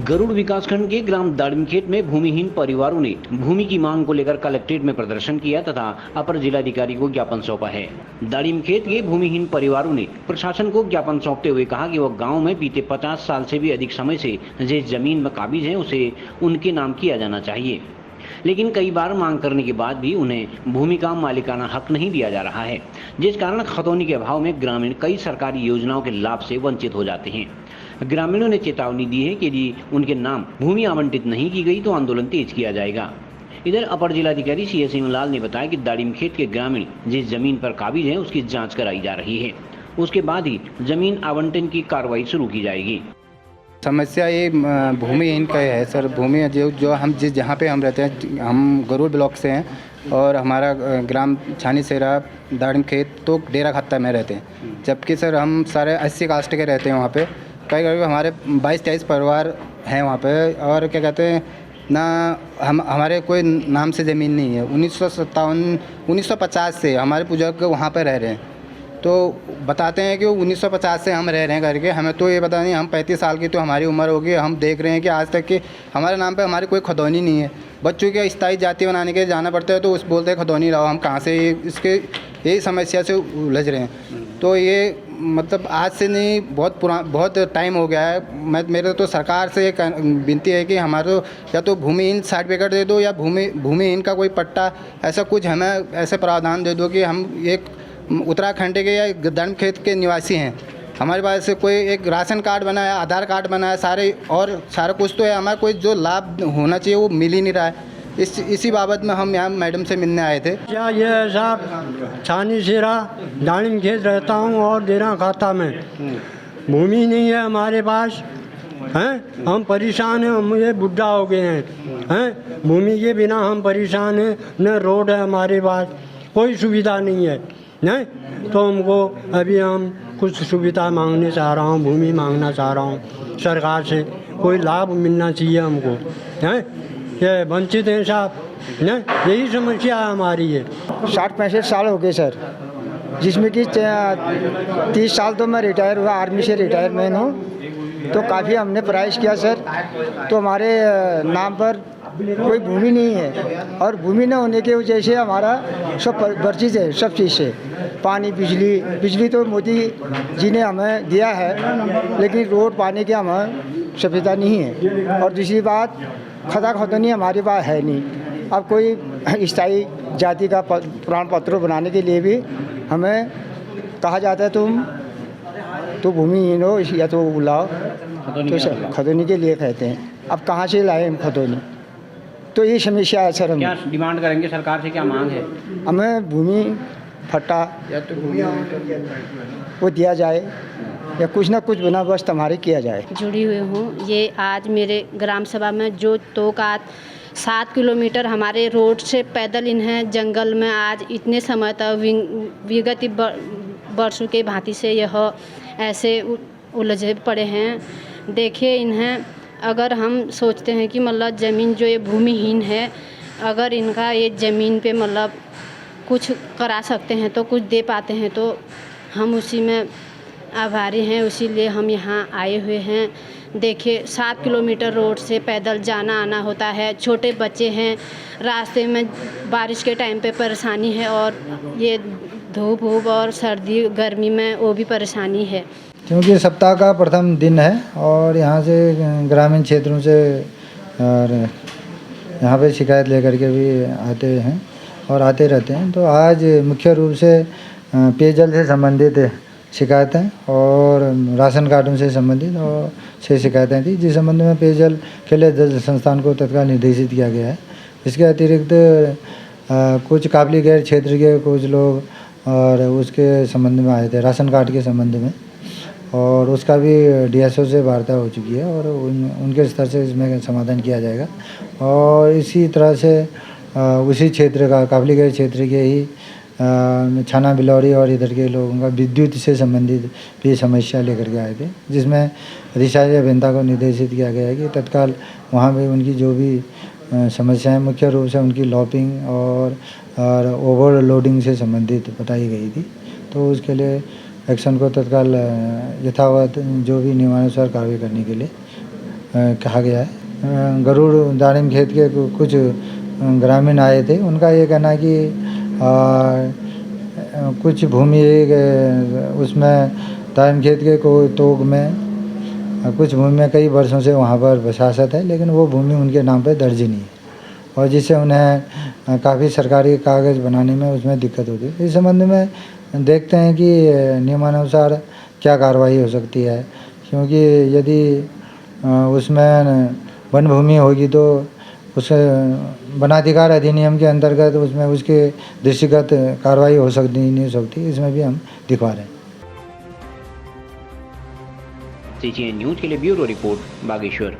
गरुड़ विकासखंड के ग्राम दाड़िमखेत में भूमिहीन परिवारों ने भूमि की मांग को लेकर कलेक्ट्रेट में प्रदर्शन किया तथा अपर जिलाधिकारी को ज्ञापन सौंपा है। दाड़िमखेत के भूमिहीन परिवारों ने प्रशासन को ज्ञापन सौंपते हुए कहा कि वह गांव में बीते 50 साल से भी अधिक समय से जिस जमीन में काबिज है उसे उनके नाम किया जाना चाहिए, लेकिन कई बार मांग करने के बाद भी उन्हें भूमि का मालिकाना हक नहीं दिया जा रहा है, जिस कारण खतौनी के अभाव में ग्रामीण कई सरकारी योजनाओं के लाभ से वंचित हो जाते हैं। ग्रामीणों ने चेतावनी दी है कि यदि उनके नाम भूमि आवंटित नहीं की गई तो आंदोलन तेज किया जाएगा। इधर अपर जिलाधिकारी CS सिंहलाल ने बताया कि दाड़िमखेत के ग्रामीण जिस जमीन पर काबिज है उसकी जांच कराई जा रही है, उसके बाद ही जमीन आवंटन की कार्रवाई शुरू की जाएगी। समस्या ये भूमिहीन का है सर। भूमि जो हम जहाँ पे हम रहते हैं, हम गरुड़ ब्लॉक से हैं और हमारा ग्राम छानी सेरा दाड़िमखेत तो डेरा खत्ता में रहते हैं, जबकि सर हम सारे 80 कास्ट के रहते हैं वहाँ पे। कई हमारे 22-23 परिवार हैं वहाँ पे और क्या कहते हैं ना, हमारे कोई नाम से ज़मीन नहीं है। 1950 से हमारे बुजुर्ग वहाँ पे रह रहे हैं, तो बताते हैं कि 1950 से हम रह रहे हैं करके। हमें तो ये पता नहीं, हम 35 साल की तो हमारी उम्र होगी, हम देख रहे हैं कि आज तक कि हमारे नाम पे हमारी कोई खतौनी नहीं है। बच्चों के स्थायी जाति बनाने के जाना पड़ता है तो उस बोलते हैं खतौनी लाओ। हम कहाँ से इसके यही समस्या से उलझ रहे हैं। तो ये मतलब आज से नहीं, बहुत टाइम हो गया है। मेरे तो सरकार से एक विनती है कि हमारे या तो भूमिहीन सर्टिफिकेट दे दो या भूमिहीन का कोई पट्टा, ऐसा कुछ हमें ऐसे प्रावधान दे दो कि हम एक उत्तराखंड के या दाड़िमखेत के निवासी हैं, हमारे पास से कोई एक राशन कार्ड बना है, आधार कार्ड बना है, सारा कुछ तो है, हमारा कोई जो लाभ होना चाहिए वो मिल ही नहीं रहा है। इसी बाबत में हम यहाँ मैडम से मिलने आए थे। क्या ये ऐसा छानी सेरा दाड़िमखेत रहता हूँ और डेरा खाता में भूमि नहीं है हमारे पास, हैं हम परेशान हैं। हम ये बुढ़ा हो गए हैं भूमि के बिना हम परेशान हैं। न रोड है हमारे पास, कोई सुविधा नहीं है, नहीं तो हमको अभी हम कुछ सुविधा मांगने चाह रहा हूँ, भूमि मांगना चाह रहा हूँ सरकार से। कोई लाभ मिलना चाहिए हमको, हैं ये वंचित हैं साहब, नहीं यही समस्या है हमारी। ये 60-65 साल हो गए सर, जिसमें कि 30 साल तो मैं रिटायर हुआ, आर्मी से रिटायरमेंट हूँ। तो काफ़ी हमने प्रयास किया सर, तो हमारे नाम पर कोई भूमि नहीं है और भूमि न होने की वजह से हमारा सब वर्जित है, सब चीज़ से। पानी, बिजली तो मोदी जी ने हमें दिया है, लेकिन रोड पानी की हमें सुविधा नहीं है। और दूसरी बात, खतौनी हमारे पास है नहीं। अब कोई स्थायी जाति का प्रमाण पत्र बनाने के लिए भी हमें कहा जाता है तो भूमिहीन हो या तो बुलाओ, तो खतौनी के लिए कहते हैं। अब कहाँ से लाए हम खतौनी, तो ये समस्या है सर। हम क्या डिमांड करेंगे सरकार से, क्या मांग है? हमें भूमि पट्टा या तो वो दिया जाए या कुछ ना कुछ बंदोबस्त हमारे किया जाए। जुड़ी हुई हूँ। ये आज मेरे ग्राम सभा में जो तोकात 7 किलोमीटर हमारे रोड से पैदल इन्हें जंगल में आज इतने समय तक विगत वर्षों के भांति से यह ऐसे उलझे पड़े हैं। देखिए इन्हें, अगर हम सोचते हैं कि मतलब ज़मीन जो ये भूमिहीन है, अगर इनका ये ज़मीन पे मतलब कुछ करा सकते हैं तो कुछ दे पाते हैं तो हम उसी में आभारी हैं। इसीलिए हम यहाँ आए हुए हैं। देखिए 7 किलोमीटर रोड से पैदल जाना आना होता है, छोटे बच्चे हैं, रास्ते में बारिश के टाइम पे परेशानी है और ये धूप और सर्दी गर्मी में वो भी परेशानी है। क्योंकि सप्ताह का प्रथम दिन है और यहाँ से ग्रामीण क्षेत्रों से और यहाँ पे शिकायत लेकर के भी आते हैं और आते रहते हैं। तो आज मुख्य रूप से पेयजल से संबंधित शिकायतें और राशन कार्डों से संबंधित और 6 शिकायतें थी, जिस संबंध में पेयजल के लिए जल संस्थान को तत्काल निर्देशित किया गया है। इसके अतिरिक्त कुछ काबिल गैर क्षेत्र के कुछ लोग और उसके संबंध में आए थे, राशन कार्ड के संबंध में, और उसका भी DSO से वार्ता हो चुकी है और उनके स्तर से इसमें समाधान किया जाएगा। और इसी तरह से उसी क्षेत्र का काबिल गैर क्षेत्र के ही छाना बिलौरी और इधर के लोगों का विद्युत से संबंधित भी समस्या लेकर के आए थे, जिसमें अधिशासी अभियंता को निर्देशित किया गया है कि तत्काल वहाँ पे उनकी जो भी समस्याएं, मुख्य रूप से उनकी लॉपिंग और ओवरलोडिंग से संबंधित बताई गई थी, तो उसके लिए एक्शन को तत्काल यथावत जो भी नियमानुसार कार्रवाई करने के लिए कहा गया है। गरुड़ दाड़िम खेत के कुछ ग्रामीण आए थे, उनका ये कहना है कि कुछ भूमि उसमें दाड़िम खेत के को तोग में कुछ भूमि में कई वर्षों से वहाँ पर बसासत है, लेकिन वो भूमि उनके नाम पर दर्ज नहीं है और जिससे उन्हें काफ़ी सरकारी कागज़ बनाने में उसमें दिक्कत होती है। इस संबंध में देखते हैं कि नियमानुसार क्या कार्रवाई हो सकती है, क्योंकि यदि उसमें वन भूमि होगी तो उस वनाधिकार अधिनियम के अंतर्गत उसमें उसके दृष्टिगत कार्रवाई हो सकती नहीं हो सकती, इसमें भी हम दिखवा रहे हैं। CGN न्यूज के लिए ब्यूरो रिपोर्ट बागेश्वर।